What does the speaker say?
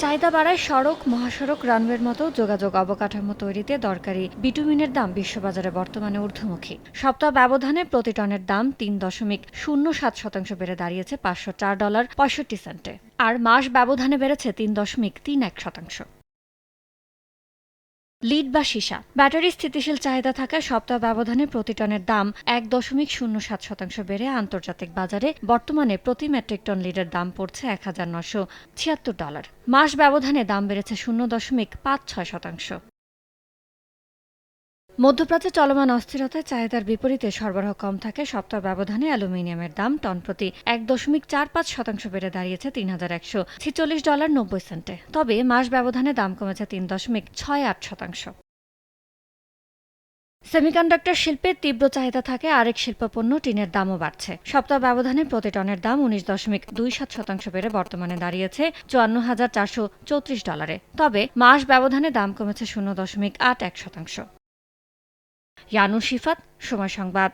চাহিদা বাড়ায় সড়ক, মহাসড়ক, রানওয়ের মতো যোগাযোগ অবকাঠামো তৈরিতে দরকারি বিটুমিনের দাম বিশ্ববাজারে বর্তমানে ঊর্ধ্বমুখী। সপ্তাহ ব্যবধানে প্রতি টনের দাম ৩.০৭% বেড়ে দাঁড়িয়েছে $504.৬৫। আর মাস ব্যবধানে বেড়েছে ৩.৩১%। লিড বা সীসা ব্যাটারি স্থিতিশীল চাহিদা থাকায় সপ্তাহ ব্যবধানে প্রতি টনের দাম ১.০৭% বেড়ে আন্তর্জাতিক বাজারে বর্তমানে প্রতি মেট্রিক টন লিডের দাম পড়ছে $১,৯৭৬। মাস ব্যবধানে দাম বেড়েছে ০.৫৬%। মধ্যপ্রাচ্যে চলমান অস্থিরতায় চাহিদার বিপরীতে সরবরাহ কম থাকে সপ্তাহ ব্যবধানে অ্যালুমিনিয়ামের দাম টন প্রতি ১.৪৫% বেড়ে দাঁড়িয়েছে $৩,১৪৬.৯০। তবে মাস ব্যবধানে দাম কমেছে ৩.৬৮%। সেমিকন্ডাক্টর শিল্পের তীব্র চাহিদা থাকে আরেক শিল্পপণ্য টিনের দামও বাড়ছে। সপ্তাহ ব্যবধানে প্রতি টনের দাম ১৯.২৭% বেড়ে বর্তমানে দাঁড়িয়েছে $৫৪,৪34। তবে মাস ব্যবধানে দাম কমেছে ০.৮১%। ইয়ানুর শিফাত, সময় সংবাদ।